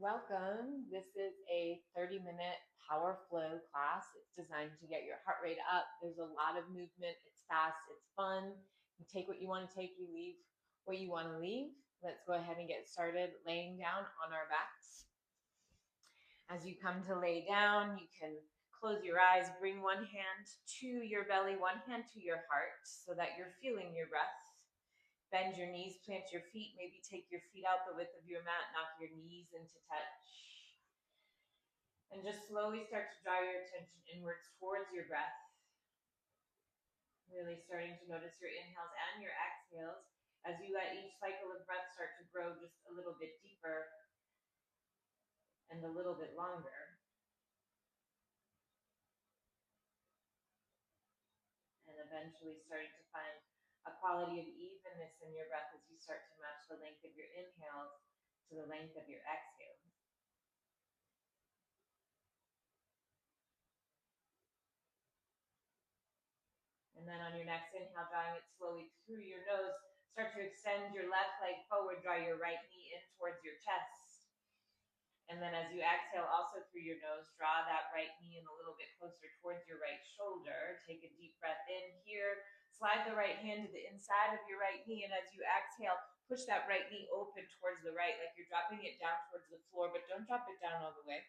Welcome. This is a 30-minute power flow class. It's designed to get your heart rate up. There's a lot of movement. It's fast. It's fun. You take what you want to take, you leave what you want to leave. Let's go ahead and get started laying down on our backs. As you come to lay down, you can close your eyes, bring one hand to your belly, one hand to your heart so that you're feeling your breath. Bend your knees, plant your feet, maybe take your feet out the width of your mat, knock your knees into touch. And just slowly start to draw your attention inwards towards your breath. Really starting to notice your inhales and your exhales as you let each cycle of breath start to grow just a little bit deeper and a little bit longer. And eventually starting to find a quality of evenness in your breath as you start to match the length of your inhales to the length of your exhales. And then on your next inhale, drawing it slowly through your nose, start to extend your left leg forward, draw your right knee in towards your chest. And then as you exhale, also through your nose, draw that right knee in a little bit closer towards your right shoulder. Take a deep breath in here. Slide the right hand to the inside of your right knee. And as you exhale, push that right knee open towards the right, like you're dropping it down towards the floor, but don't drop it down all the way.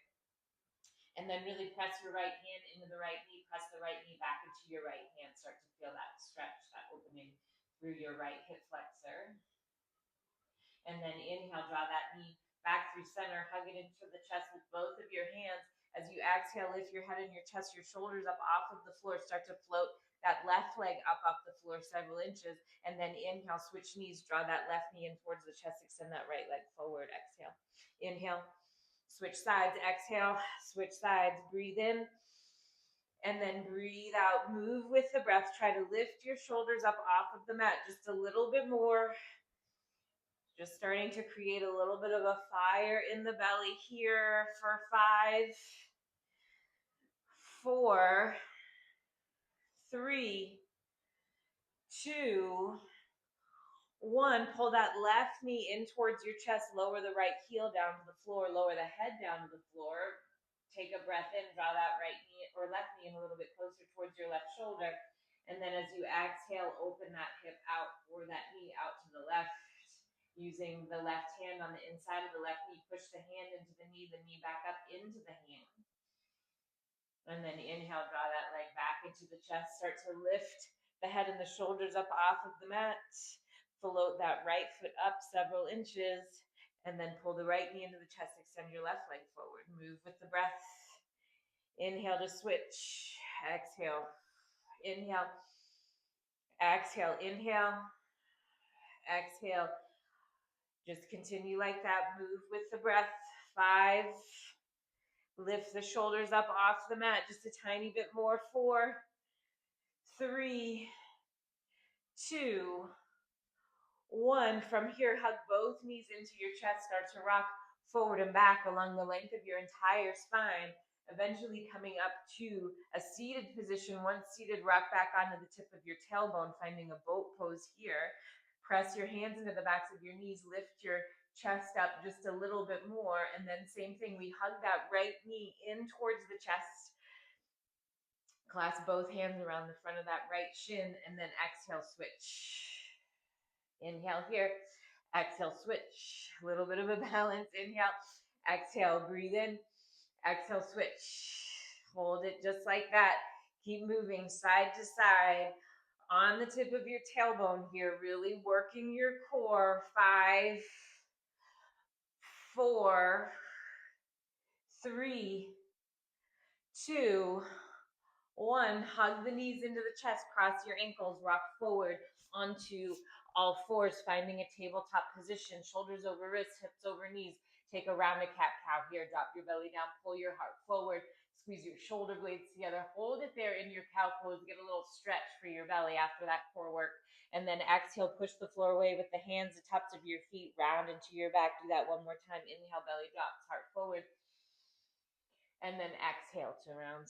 And then really press your right hand into the right knee, press the right knee back into your right hand. Start to feel that stretch, that opening through your right hip flexor. And then inhale, draw that knee back through center, hug it into the chest with both of your hands. As you exhale, lift your head and your chest, your shoulders up off of the floor. Start to float that left leg up off the floor several inches. And then inhale, switch knees, draw that left knee in towards the chest, extend that right leg forward. Exhale. Inhale, switch sides. Exhale, switch sides. Breathe in. And then breathe out. Move with the breath. Try to lift your shoulders up off of the mat just a little bit more. Just starting to create a little bit of a fire in the belly here for 5, 4, 3, 2, 1. Pull that left knee in towards your chest. Lower the right heel down to the floor. Lower the head down to the floor. Take a breath in. Draw that right knee or left knee in a little bit closer towards your left shoulder. And then as you exhale, open that hip out or that knee out to the left. Using the left hand on the inside of the left knee, push the hand into the knee back up into the hand. And then inhale, draw that leg back into the chest. Start to lift the head and the shoulders up off of the mat. Float that right foot up several inches. And then pull the right knee into the chest. Extend your left leg forward. Move with the breath. Inhale to switch. Exhale. Inhale. Exhale. Inhale. Exhale. Just continue like that. Move with the breath. 5. Lift the shoulders up off the mat just a tiny bit more. 4, 3, 2, 1. From here, hug both knees into your chest. Start to rock forward and back along the length of your entire spine. Eventually coming up to a seated position. Once seated, rock back onto the tip of your tailbone, finding a boat pose here. Press your hands into the backs of your knees. Lift your chest up just a little bit more. And then same thing, we hug that right knee in towards the chest. Clasp both hands around the front of that right shin. And then exhale, switch. Inhale here. Exhale, switch. A little bit of a balance. Inhale. Exhale, breathe in. Exhale, switch. Hold it just like that. Keep moving side to side on the tip of your tailbone here, really working your core. 5, 4, 3, 2, 1. Hug the knees into the chest, cross your ankles, rock forward onto all fours, finding a tabletop position, shoulders over wrists, hips over knees. Take a rounded cat-cow here, drop your belly down, pull your heart forward, squeeze your shoulder blades together, hold it there in your cow pose, get a little stretch for your belly after that core work, and then exhale, push the floor away with the hands, the tops of your feet, round into your back. Do that one more time. Inhale, belly drops, heart forward, and then exhale to round.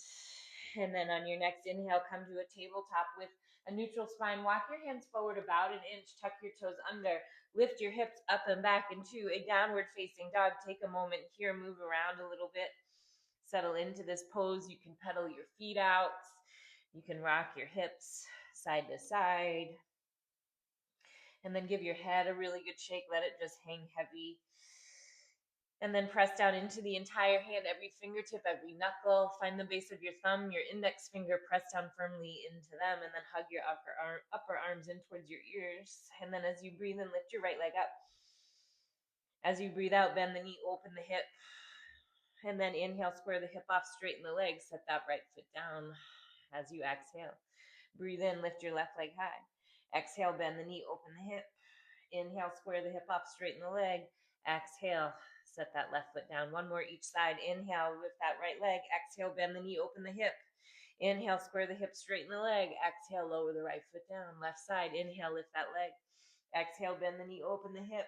And then on your next inhale, come to a tabletop with A neutral spine. Walk your hands forward about an inch. Tuck your toes under. Lift your hips up and back into a downward facing dog. Take a moment here. Move around a little bit. Settle into this pose. You can pedal your feet out. You can rock your hips side to side. And then give your head a really good shake. Let it just hang heavy. And then press down into the entire hand, every fingertip, every knuckle. Find the base of your thumb, your index finger, press down firmly into them, and then hug your upper arms in towards your ears. And then as you breathe in, lift your right leg up. As you breathe out, bend the knee, open the hip. And then inhale, square the hip off, straighten the leg, set that right foot down. As you exhale, breathe in, lift your left leg high. Exhale, bend the knee, open the hip. Inhale, square the hip off, straighten the leg. Exhale, set that left foot down. One more each side. Inhale, lift that right leg. Exhale, bend the knee, open the hip. Inhale, square the hip, straighten the leg. Exhale, lower the right foot down. Left side. Inhale, lift that leg. Exhale, bend the knee, open the hip.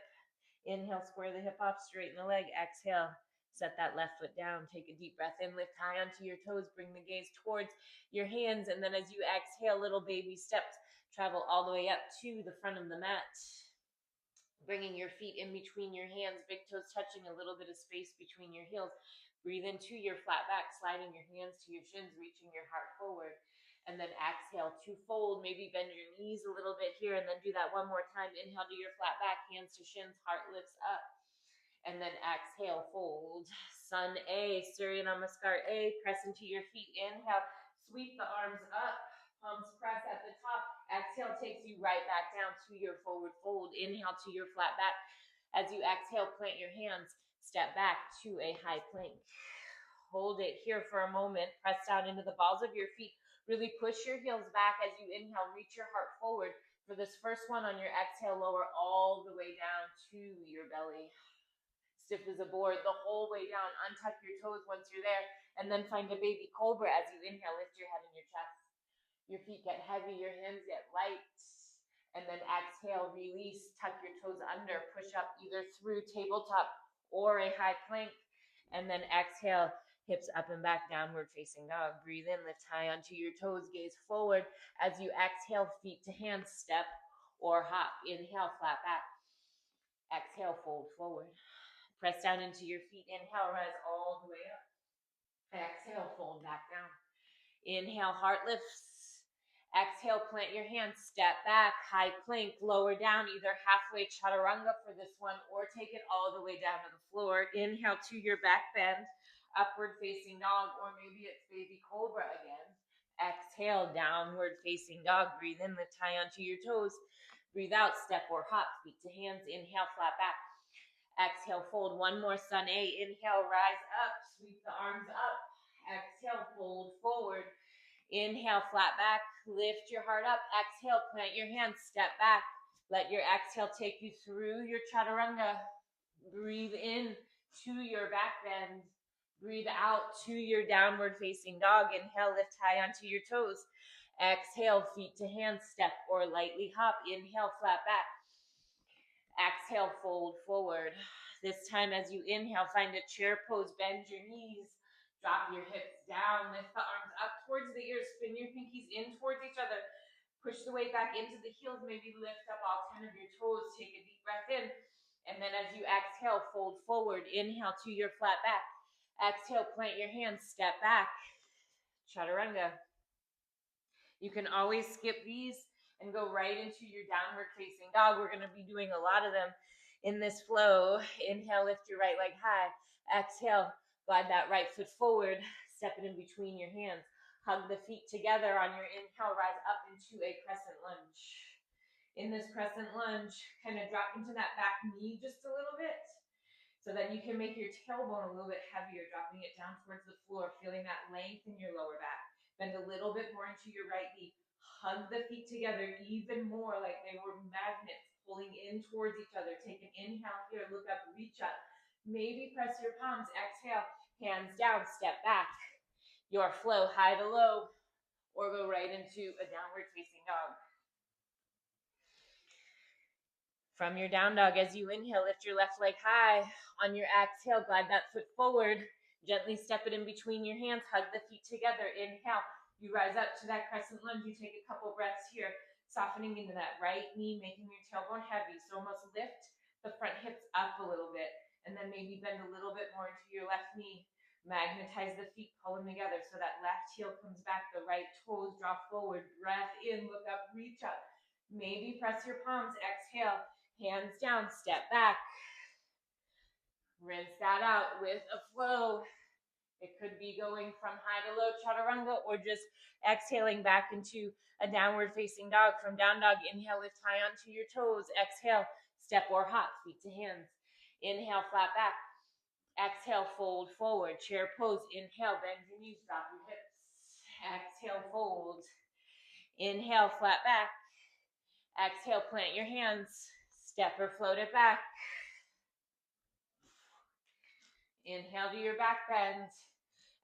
Inhale, square the hip off, straighten the leg. Exhale, set that left foot down. Take a deep breath in, lift high onto your toes, bring the gaze towards your hands, and then as you exhale, little baby steps, travel all the way up to the front of the mat. Bringing your feet in between your hands, big toes touching, a little bit of space between your heels. Breathe into your flat back, sliding your hands to your shins, reaching your heart forward. And then exhale to fold, maybe bend your knees a little bit here, and then do that one more time. Inhale to your flat back, hands to shins, heart lifts up. And then exhale, fold. Sun A, Surya Namaskar A, press into your feet. Inhale, sweep the arms up, palms press at the top. Exhale takes you right back down to your forward fold. Inhale to your flat back. As you exhale, plant your hands, step back to a high plank. Hold it here for a moment. Press down into the balls of your feet. Really push your heels back as you inhale. Reach your heart forward. For this first one, on your exhale, lower all the way down to your belly. Stiff as a board the whole way down. Untuck your toes once you're there, and then find a baby cobra. As you inhale, lift your head and your chest. Your feet get heavy, your hands get light. And then exhale, release, tuck your toes under, push up either through tabletop or a high plank. And then exhale, hips up and back, downward facing dog. Breathe in, lift high onto your toes, gaze forward. As you exhale, feet to hands, step or hop. Inhale, flat back. Exhale, fold forward. Press down into your feet. Inhale, rise all the way up. Exhale, fold back down. Inhale, heart lifts. Exhale, plant your hands, step back, high plank, lower down, either halfway chaturanga for this one, or take it all the way down to the floor. Inhale to your back bend, upward facing dog, or maybe it's baby cobra again. Exhale, downward facing dog. Breathe in, lift high onto your toes. Breathe out, step or hop, feet to hands. Inhale, flat back. Exhale, fold. One more, Sun A. Inhale, rise up, sweep the arms up. Exhale, fold forward. Inhale, flat back, lift your heart up. Exhale, plant your hands, step back. Let your exhale take you through your chaturanga. Breathe in to your back bend. Breathe out to your downward facing dog. Inhale, lift high onto your toes. Exhale, feet to hands, step or lightly hop. Inhale, flat back. Exhale, fold forward. This time as you inhale, find a chair pose, bend your knees, drop your hips down, lift the arms up towards the ears, spin your pinkies in towards each other, push the weight back into the heels, maybe lift up all 10 of your toes, take a deep breath in, and then as you exhale, fold forward, inhale to your flat back, exhale, plant your hands, step back, chaturanga. You can always skip these and go right into your downward facing dog. We're going to be doing a lot of them in this flow. Inhale, lift your right leg high. Exhale, glide that right foot forward. Step it in between your hands. Hug the feet together on your inhale. Rise up into a crescent lunge. In this crescent lunge, kind of drop into that back knee just a little bit so that you can make your tailbone a little bit heavier, dropping it down towards the floor, feeling that length in your lower back. Bend a little bit more into your right knee. Hug the feet together even more like they were magnets pulling in towards each other. Take an inhale here, look up, reach up. Maybe press your palms. Exhale, hands down, step back. Your flow, high to low, or go right into a downward facing dog. From your down dog, as you inhale, lift your left leg high. On your exhale, glide that foot forward. Gently step it in between your hands. Hug the feet together. Inhale, You rise up to that crescent lunge. You take a couple breaths here, softening into that right knee, making your tailbone heavy. So almost lift the front hips up a little bit, and then maybe bend a little bit more into your left knee. Magnetize the feet, pull them together so that left heel comes back, the right toes draw forward. Breath in, look up, reach up. Maybe press your palms, exhale, hands down, step back. Rinse that out with a flow. It could be going from high to low chaturanga, or just exhaling back into a downward facing dog. From down dog, inhale, lift high onto your toes. Exhale, step or hop, feet to hands. Inhale, flat back. Exhale, fold forward, chair pose. Inhale, bend your knees, drop your hips. Exhale, fold. Inhale, flat back. Exhale, plant your hands. Step or float it back. Inhale to your back bend.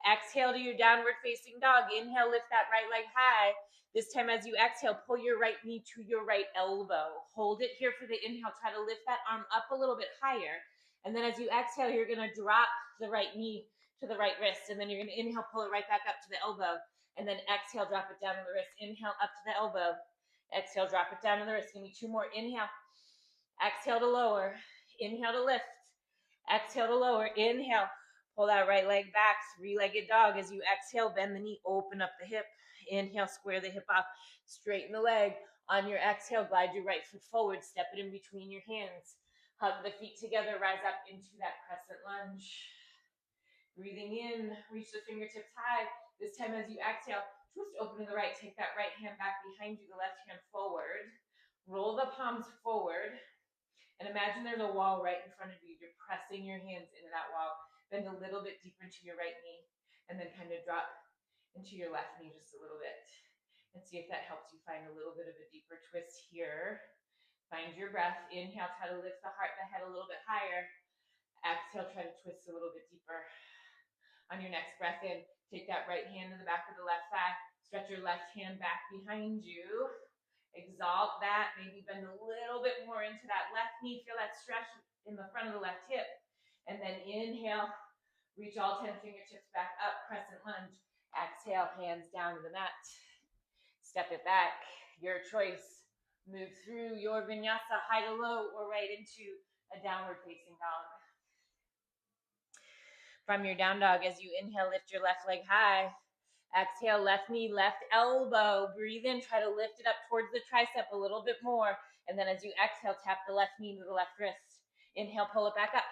Exhale to your downward facing dog. Inhale, lift that right leg high. This time as you exhale, pull your right knee to your right elbow. Hold it here for the inhale. Try to lift that arm up a little bit higher. And then as you exhale, you're going to drop the right knee to the right wrist. And then you're going to inhale, pull it right back up to the elbow. And then exhale, drop it down to the wrist. Inhale, up to the elbow. Exhale, drop it down to the wrist. Give me two more. Inhale. Exhale to lower. Inhale to lift. Exhale to lower. Inhale. Pull that right leg back, three-legged dog. As you exhale, bend the knee, open up the hip. Inhale, square the hip off, straighten the leg. On your exhale, glide your right foot forward, step it in between your hands. Hug the feet together, rise up into that crescent lunge. Breathing in, reach the fingertips high. This time as you exhale, twist open to the right, take that right hand back behind you, the left hand forward. Roll the palms forward. And imagine there's a wall right in front of you. You're pressing your hands into that wall. Bend a little bit deeper into your right knee, and then kind of drop into your left knee just a little bit. And see if that helps you find a little bit of a deeper twist here. Find your breath. Inhale, try to lift the heart, the head a little bit higher. Exhale, try to twist a little bit deeper. On your next breath in, take that right hand to the back of the left thigh. Stretch your left hand back behind you. Exalt that. Maybe bend a little bit more into that left knee. Feel that stretch in the front of the left hip. And then inhale, reach all 10 fingertips back up, crescent lunge. Exhale, hands down to the mat. Step it back, your choice. Move through your vinyasa, high to low, or right into a downward facing dog. From your down dog, as you inhale, lift your left leg high. Exhale, left knee, left elbow. Breathe in, try to lift it up towards the tricep a little bit more. And then as you exhale, tap the left knee to the left wrist. Inhale, pull it back up.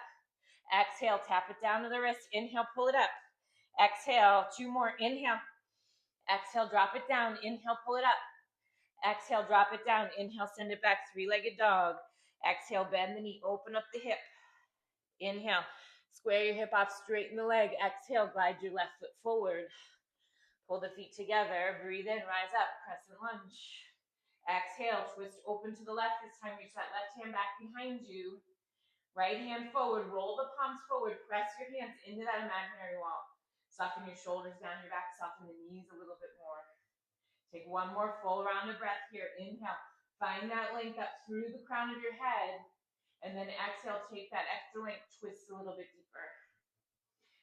Exhale, tap it down to the wrist. Inhale, pull it up. Exhale, two more. Inhale. Exhale, drop it down. Inhale, pull it up. Exhale, drop it down. Inhale, send it back, three-legged dog. Exhale, bend the knee, open up the hip. Inhale, square your hip off, straighten the leg. Exhale, glide your left foot forward. Pull the feet together. Breathe in, rise up, crescent lunge. Exhale, twist open to the left. This time, reach that left hand back behind you. Right hand forward, roll the palms forward, press your hands into that imaginary wall. Soften your shoulders down your back, soften the knees a little bit more. Take one more full round of breath here. Inhale, find that length up through the crown of your head. And then exhale, take that extra length, twist a little bit deeper.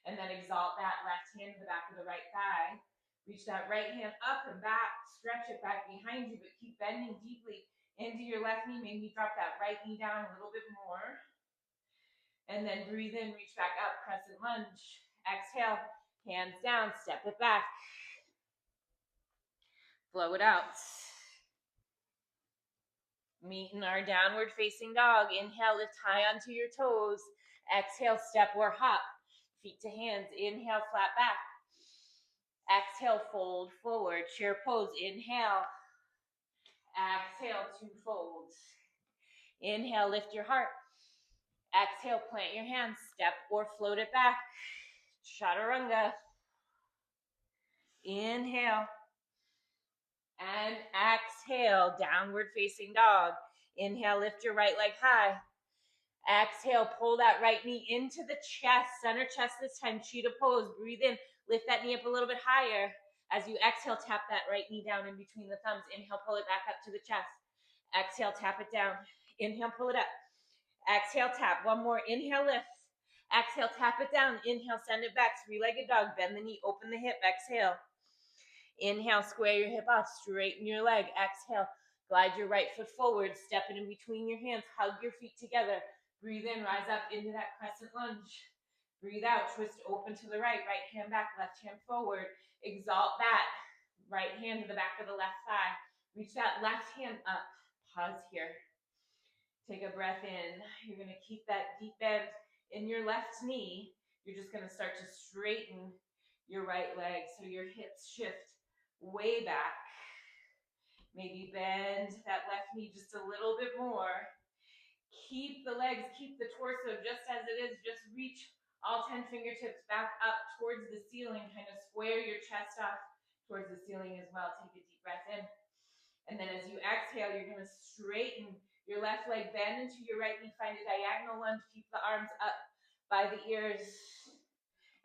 And then exalt that left hand to the back of the right thigh. Reach that right hand up and back, stretch it back behind you, but keep bending deeply into your left knee. Maybe drop that right knee down a little bit more. And then breathe in, reach back up, crescent lunge. Exhale, hands down, step it back. Flow it out. Meet in our downward facing dog. Inhale, lift high onto your toes. Exhale, step or hop. Feet to hands. Inhale, flat back. Exhale, fold forward. Chair pose. Inhale. Exhale, two folds. Inhale, lift your heart. Exhale, plant your hands. Step or float it back. Chaturanga. Inhale. And exhale, downward facing dog. Inhale, lift your right leg high. Exhale, pull that right knee into the chest, center chest this time, cheetah pose. Breathe in, lift that knee up a little bit higher. As you exhale, tap that right knee down in between the thumbs. Inhale, pull it back up to the chest. Exhale, tap it down. Inhale, pull it up. Exhale, tap. One more. Inhale, lift. Exhale, tap it down. Inhale, send it back. Three-legged dog. Bend the knee, open the hip. Exhale. Inhale, square your hip off, straighten your leg. Exhale, glide your right foot forward, step it in between your hands, hug your feet together. Breathe in, rise up into that crescent lunge. Breathe out, twist open to the right, right hand back, left hand forward. Exalt that. Right hand to the back of the left thigh. Reach that left hand up. Pause here. Take a breath in. You're going to keep that deep bend in your left knee. You're just going to start to straighten your right leg so your hips shift way back. Maybe bend that left knee just a little bit more. Keep the legs, keep the torso just as it is. Just reach all 10 fingertips back up towards the ceiling. Kind of square your chest off towards the ceiling as well. Take a deep breath in. And then as you exhale, you're going to straighten your left leg, bend into your right knee, find a diagonal lunge, keep the arms up by the ears.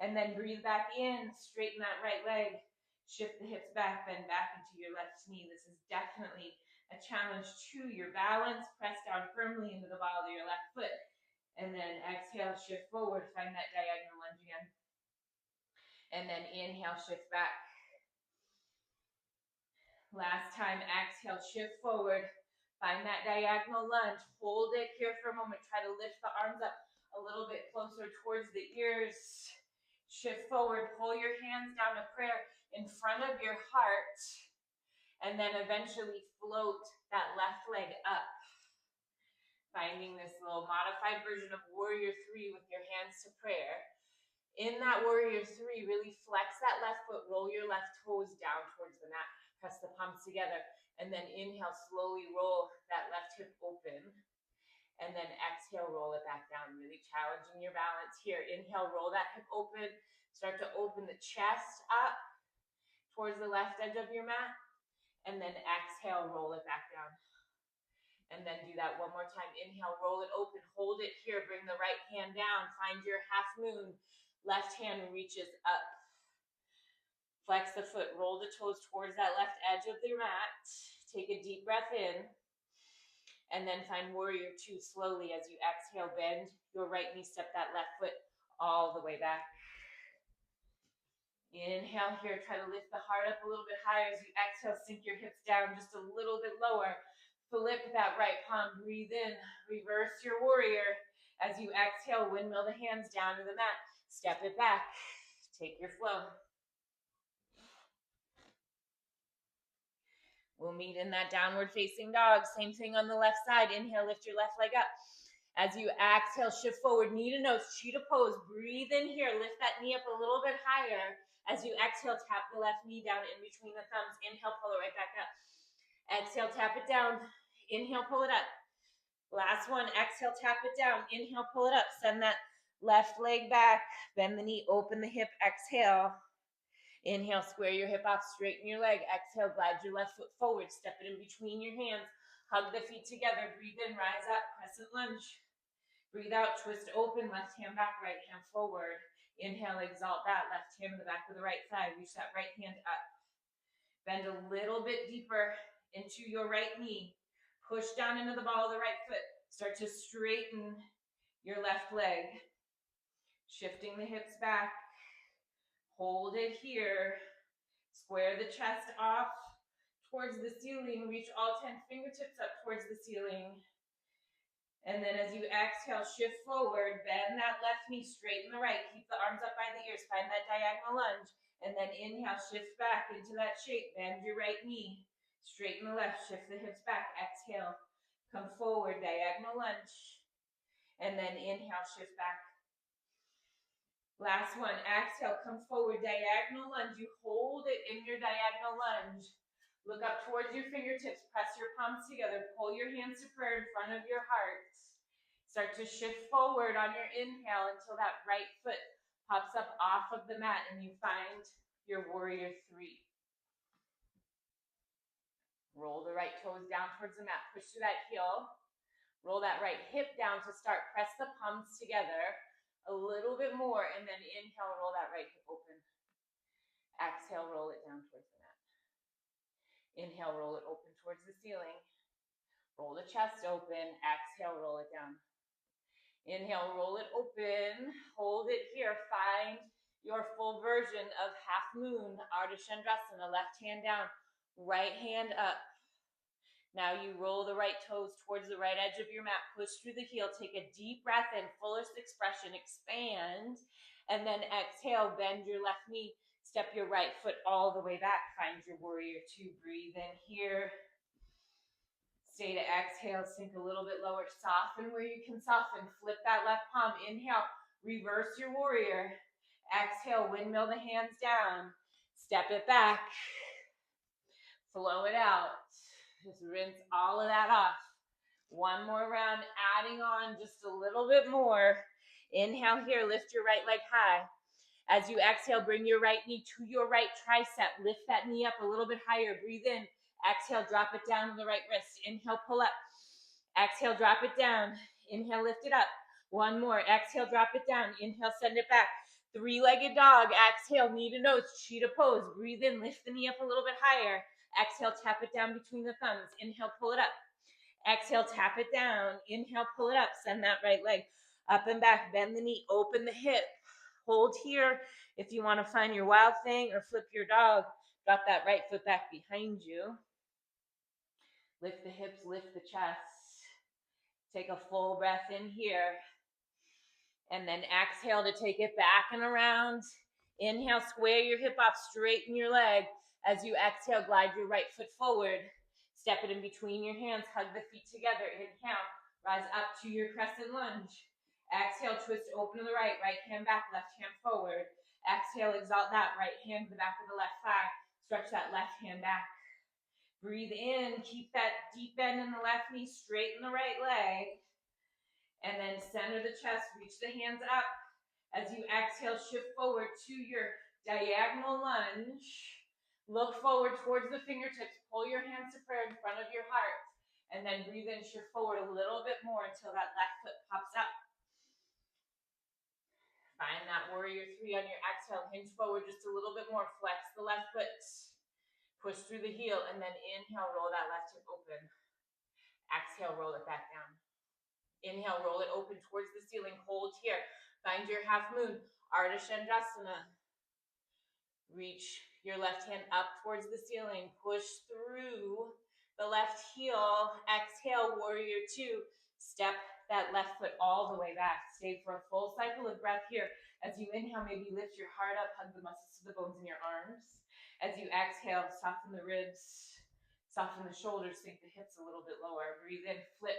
And then breathe back in, straighten that right leg, shift the hips back, bend back into your left knee. This is definitely a challenge to your balance. Press down firmly into the ball of your left foot. And then exhale, shift forward, find that diagonal lunge again. And then inhale, shift back. Last time, exhale, shift forward. Find that diagonal lunge. Hold it here for a moment. Try to lift the arms up a little bit closer towards the ears. Shift forward. Pull your hands down to prayer in front of your heart. And then eventually float that left leg up. Finding this little modified version of Warrior 3 with your hands to prayer. In that Warrior 3, really flex that left foot. Roll your left toes down towards the mat. Press the palms together. And then inhale, slowly roll that left hip open. And then exhale, roll it back down. Really challenging your balance here. Inhale, roll that hip open. Start to open the chest up towards the left edge of your mat. And then exhale, roll it back down. And then do that one more time. Inhale, roll it open. Hold it here. Bring the right hand down. Find your half moon. Left hand reaches up. Flex the foot. Roll the toes towards that left edge of the mat. Take a deep breath in. And then find Warrior 2 slowly as you exhale. Bend your right knee. Step that left foot all the way back. Inhale here. Try to lift the heart up a little bit higher. As you exhale, sink your hips down just a little bit lower. Flip that right palm. Breathe in. Reverse your warrior. As you exhale, windmill the hands down to the mat. Step it back. Take your flow. We'll meet in that downward facing dog. Same thing on the left side. Inhale, lift your left leg up. As you exhale, shift forward, knee to nose, cheetah pose. Breathe in here. Lift that knee up a little bit higher. As you exhale, tap the left knee down in between the thumbs. Inhale, pull it right back up. Exhale, tap it down. Inhale, pull it up. Last one. Exhale, tap it down. Inhale, pull it up. Send that left leg back. Bend the knee, open the hip. Exhale. Inhale, square your hip off, straighten your leg. Exhale, glide your left foot forward. Step it in between your hands. Hug the feet together. Breathe in, rise up, crescent lunge. Breathe out, twist open, left hand back, right hand forward. Inhale, exalt that. Left hand to the back of the right thigh. Reach that right hand up. Bend a little bit deeper into your right knee. Push down into the ball of the right foot. Start to straighten your left leg. Shifting the hips back. Hold it here. Square the chest off towards the ceiling. Reach all 10 fingertips up towards the ceiling. And then as you exhale, shift forward. Bend that left knee, straighten the right. Keep the arms up by the ears. Find that diagonal lunge. And then inhale, shift back into that shape. Bend your right knee. Straighten the left. Shift the hips back. Exhale. Come forward. Diagonal lunge. And then inhale, shift back. Last one. Exhale. Come forward. Diagonal lunge. You hold it in your diagonal lunge. Look up towards your fingertips. Press your palms together. Pull your hands to prayer in front of your heart. Start to shift forward on your inhale until that right foot pops up off of the mat and you find your Warrior 3. Roll the right toes down towards the mat. Push to that heel. Roll that right hip down to start. Press the palms together a little bit more and then inhale, roll that right hip open. Exhale, roll it down towards the mat. Inhale, roll it open towards the ceiling. Roll the chest open. Exhale, roll it down. Inhale, roll it open. Hold it here. Find your full version of half moon, Ardha Chandrasana, left hand down, right hand up. Now you roll the right toes towards the right edge of your mat, push through the heel, take a deep breath in, fullest expression, expand, and then exhale, bend your left knee, step your right foot all the way back, find your warrior two, breathe in here. Stay to exhale, sink a little bit lower, soften where you can soften, flip that left palm, inhale, reverse your warrior, exhale, windmill the hands down, step it back, flow it out, just rinse all of that off. One more round, adding on just a little bit more. Inhale here, lift your right leg high. As you exhale, bring your right knee to your right tricep, lift that knee up a little bit higher, breathe in. Exhale, drop it down to the right wrist. Inhale, pull up. Exhale, drop it down. Inhale, lift it up. One more. Exhale, drop it down. Inhale, send it back. Three-legged dog. Exhale, knee to nose, cheetah pose. Breathe in, lift the knee up a little bit higher. Exhale, tap it down between the thumbs. Inhale, pull it up. Exhale, tap it down. Inhale, pull it up. Send that right leg up and back. Bend the knee, open the hip. Hold here. If you want to find your wild thing or flip your dog, drop that right foot back behind you. Lift the hips, lift the chest. Take a full breath in here. And then exhale to take it back and around. Inhale, square your hip off, straighten your leg. As you exhale, glide your right foot forward. Step it in between your hands, hug the feet together. Inhale, rise up to your crescent lunge. Exhale, twist open to the right, right hand back, left hand forward. Exhale, exalt that right hand to the back of the left thigh. Stretch that left hand back. Breathe in, keep that deep bend in the left knee, straighten the right leg. And then center the chest, reach the hands up. As you exhale, shift forward to your diagonal lunge. Look forward towards the fingertips. Pull your hands to prayer in front of your heart. And then breathe in, shift forward a little bit more until that left foot pops up. Find that warrior three on your exhale. Hinge forward just a little bit more. Flex the left foot. Push through the heel. And then inhale, roll that left hip open. Exhale, roll it back down. Inhale, roll it open towards the ceiling. Hold here. Find your half moon. Ardha Chandrasana. Reach your left hand up towards the ceiling. Push through the left heel. Exhale, warrior two. Step that left foot all the way back. Stay for a full cycle of breath here. As you inhale, maybe lift your heart up, hug the muscles to the bones in your arms. As you exhale, soften the ribs, soften the shoulders, sink the hips a little bit lower. Breathe in, flip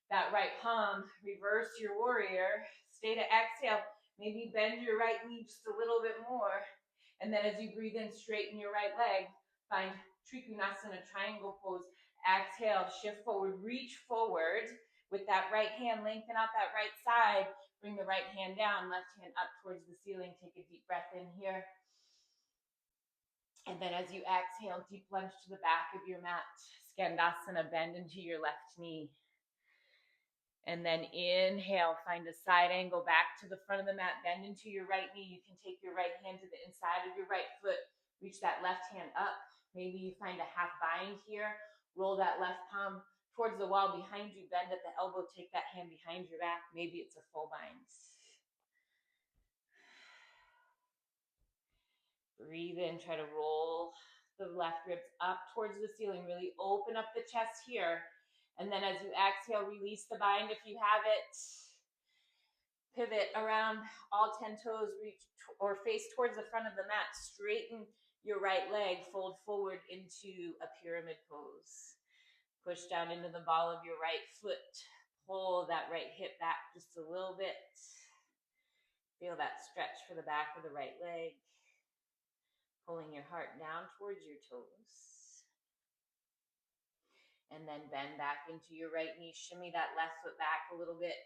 that right palm, reverse your warrior. Stay to exhale. Maybe bend your right knee just a little bit more. And then as you breathe in, straighten your right leg. Find Trikonasana, triangle pose. Exhale, shift forward, reach forward with that right hand. Lengthen out that right side. Bring the right hand down, left hand up towards the ceiling. Take a deep breath in here. And then as you exhale, deep lunge to the back of your mat. Skandasana, bend into your left knee. And then inhale, find a side angle back to the front of the mat, bend into your right knee. You can take your right hand to the inside of your right foot, reach that left hand up. Maybe you find a half bind here, roll that left palm towards the wall behind you, bend at the elbow, take that hand behind your back. Maybe it's a full bind. Breathe in, try to roll the left ribs up towards the ceiling, really open up the chest here. And then as you exhale, release the bind if you have it. Pivot around all 10 toes, reach or face towards the front of the mat. Straighten your right leg, fold forward into a pyramid pose. Push down into the ball of your right foot. Pull that right hip back just a little bit. Feel that stretch for the back of the right leg. Pulling your heart down towards your toes. And then bend back into your right knee. Shimmy that left foot back a little bit.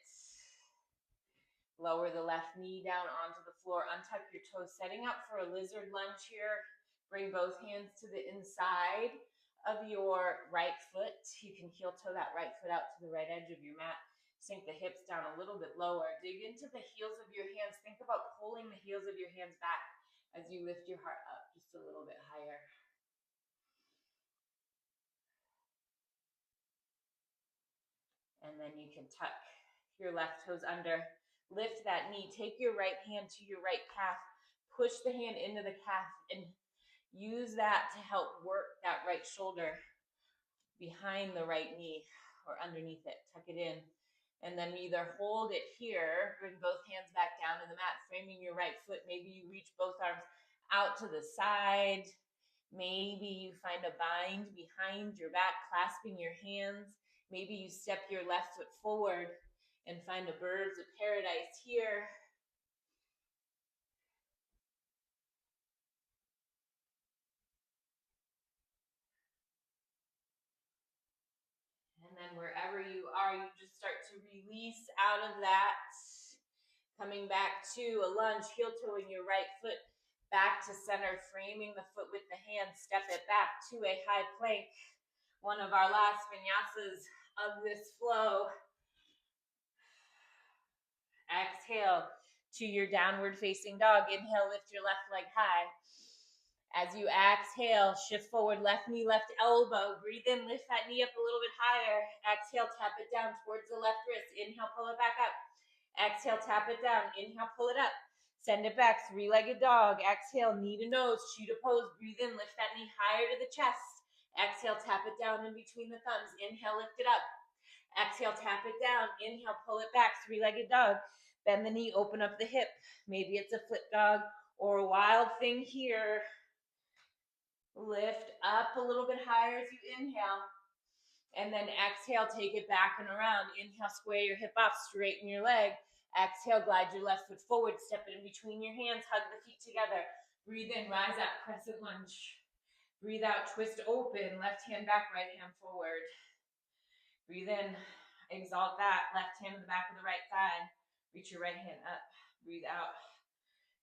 Lower the left knee down onto the floor. Untuck your toes, setting up for a lizard lunge here. Bring both hands to the inside of your right foot. You can heel toe that right foot out to the right edge of your mat. Sink the hips down a little bit lower. Dig into the heels of your hands. Think about pulling the heels of your hands back as you lift your heart up just a little bit higher. And then you can tuck your left toes under. Lift that knee. Take your right hand to your right calf. push the hand into the calf and use that to help work that right shoulder behind the right knee or underneath it. Tuck it in. And then either hold it here, bring both hands back down to the mat, framing your right foot. Maybe you reach both arms out to the side. Maybe you find a bind behind your back, clasping your hands. Maybe you step your left foot forward and find a birds of paradise here. And then wherever you are, you just start to release out of that. Coming back to a lunge, heel toeing your right foot back to center, framing the foot with the hand, step it back to a high plank. One of our last vinyasas of this flow. Exhale to your downward facing dog. Inhale, lift your left leg high. As you exhale, shift forward, left knee, left elbow. Breathe in, lift that knee up a little bit higher. Exhale, tap it down towards the left wrist. Inhale, pull it back up. Exhale, tap it down. Inhale, pull it up. Send it back, three-legged dog. Exhale, knee to nose, cheetah pose. Breathe in, lift that knee higher to the chest. Exhale, tap it down in between the thumbs. Inhale, lift it up. Exhale, tap it down. Inhale, pull it back, three-legged dog. Bend the knee, open up the hip. Maybe it's a flip dog or a wild thing here. Lift up a little bit higher as you inhale. And then exhale, take it back and around. Inhale, square your hip off, straighten your leg. Exhale, glide your left foot forward, step it in between your hands, hug the feet together. Breathe in, rise up, crescent lunge. Breathe out, twist open, left hand back, right hand forward. Breathe in, exalt that, left hand to the back of the right thigh. Reach your right hand up. Breathe out.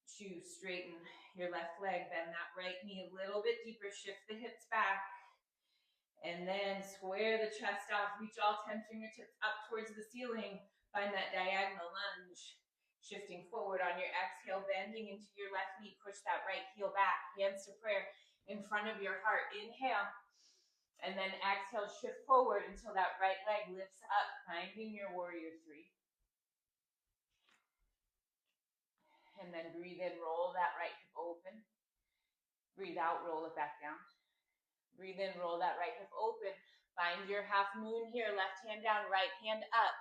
Choose, straighten your left leg, bend that right knee a little bit deeper, shift the hips back. And then square the chest off, reach all 10 fingertips up towards the ceiling. Find that diagonal lunge. Shifting forward on your exhale, bending into your left knee, push that right heel back, hands to prayer in front of your heart. Inhale. And then exhale, shift forward until that right leg lifts up, finding your warrior three. And then breathe in, roll that right hip open. Breathe out, roll it back down. Breathe in, roll that right hip open. Find your half moon here, left hand down, right hand up.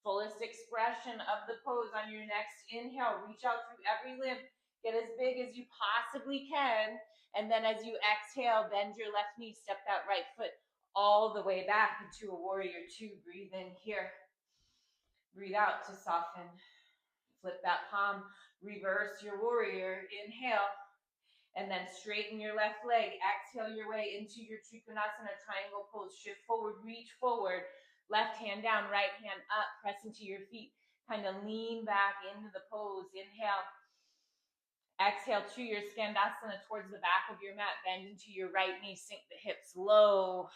Fullest expression of the pose on your next inhale. Reach out through every limb. Get as big as you possibly can. And then as you exhale, bend your left knee, step that right foot all the way back into a warrior two. Breathe in here. Breathe out to soften. Flip that palm, reverse your warrior. Inhale. And then straighten your left leg. Exhale your way into your Trikonasana triangle pose. Shift forward, reach forward. Left hand down, right hand up. Press into your feet. Kind of lean back into the pose. Inhale. Exhale to your Skandasana towards the back of your mat. Bend into your right knee. Sink the hips low.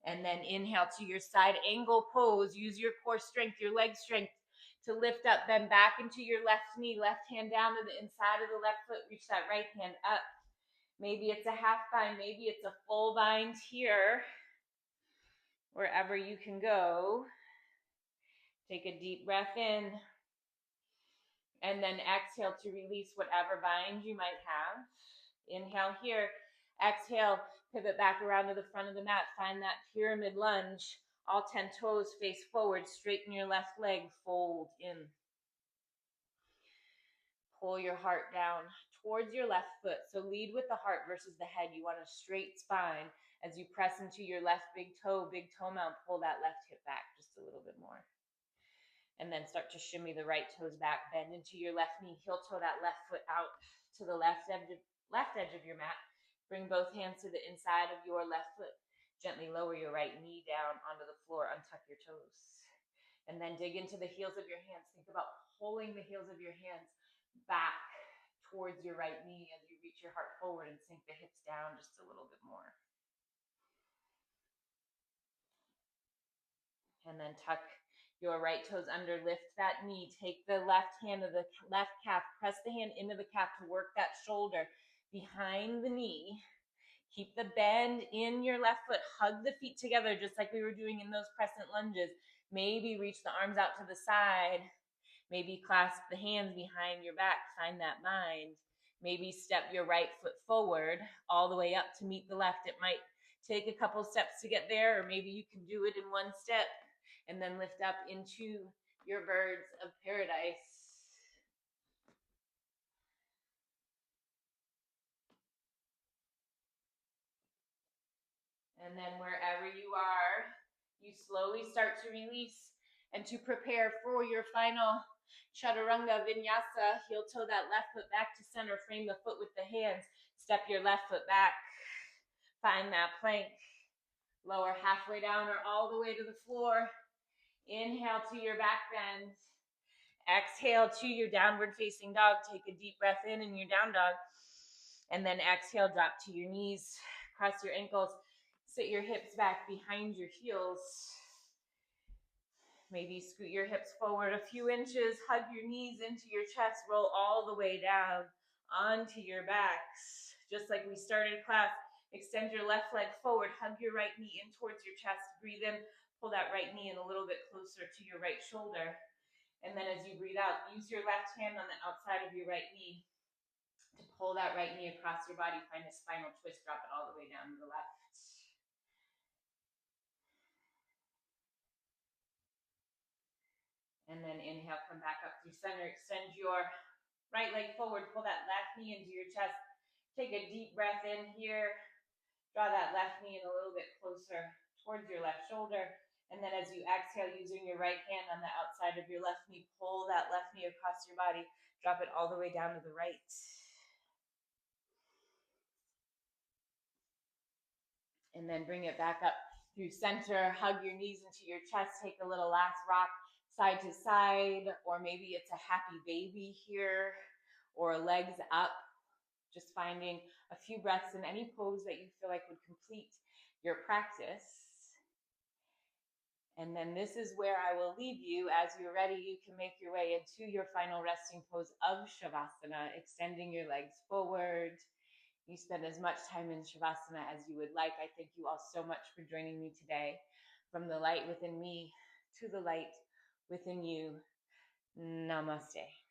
And then inhale to your side angle pose. Use your core strength, your leg strength to lift up, bend back into your left knee, left hand down to the inside of the left foot, reach that right hand up. Maybe it's a half bind, maybe it's a full bind here, wherever you can go. Take a deep breath in, and then exhale to release whatever bind you might have. Inhale here, exhale, pivot back around to the front of the mat, find that pyramid lunge. All 10 toes face forward, straighten your left leg, fold in. Pull your heart down towards your left foot. So lead with the heart versus the head. You want a straight spine as you press into your left big toe mount. Pull that left hip back just a little bit more. And then start to shimmy the right toes back. Bend into your left knee. Heel toe that left foot out to the left edge of your mat. Bring both hands to the inside of your left foot. Gently lower your right knee down onto the floor. Untuck your toes. And then dig into the heels of your hands. Think about pulling the heels of your hands back towards your right knee as you reach your heart forward and sink the hips down just a little bit more. And then tuck your right toes under, lift that knee, take the left hand of the left calf, press the hand into the calf to work that shoulder behind the knee. Keep the bend in your left foot. Hug the feet together just like we were doing in those crescent lunges. Maybe reach the arms out to the side. Maybe clasp the hands behind your back, find that bind. Maybe step your right foot forward all the way up to meet the left. It might take a couple steps to get there, or maybe you can do it in one step and then lift up into your birds of paradise. And then wherever you are, you slowly start to release and to prepare for your final chaturanga vinyasa. Heel toe that left foot back to center, frame the foot with the hands, step your left foot back, find that plank, lower halfway down or all the way to the floor. Inhale to your back bend. Exhale to your downward facing dog. Take a deep breath in your down dog. And then exhale, drop to your knees, cross your ankles, sit your hips back behind your heels. Maybe scoot your hips forward a few inches, hug your knees into your chest, roll all the way down onto your backs. Just like we started class, extend your left leg forward, hug your right knee in towards your chest, breathe in, pull that right knee in a little bit closer to your right shoulder. And then as you breathe out, use your left hand on the outside of your right knee to pull that right knee across your body. Find a spinal twist, drop it all the way down to the left. And then inhale, come back up through center. Extend your right leg forward, pull that left knee into your chest. Take a deep breath in here. Draw that left knee in a little bit closer towards your left shoulder. And then as you exhale, using your right hand on the outside of your left knee, pull that left knee across your body. Drop it all the way down to the right. And then bring it back up through center. Hug your knees into your chest. Take a little last rock side to side, or maybe it's a happy baby here, or legs up. Just finding a few breaths in any pose that you feel like would complete your practice. And then this is where I will leave you. As you're ready, you can make your way into your final resting pose of Shavasana, extending your legs forward. You spend as much time in Shavasana as you would like. I thank you all so much for joining me today. From the light within me to the light within you. Namaste.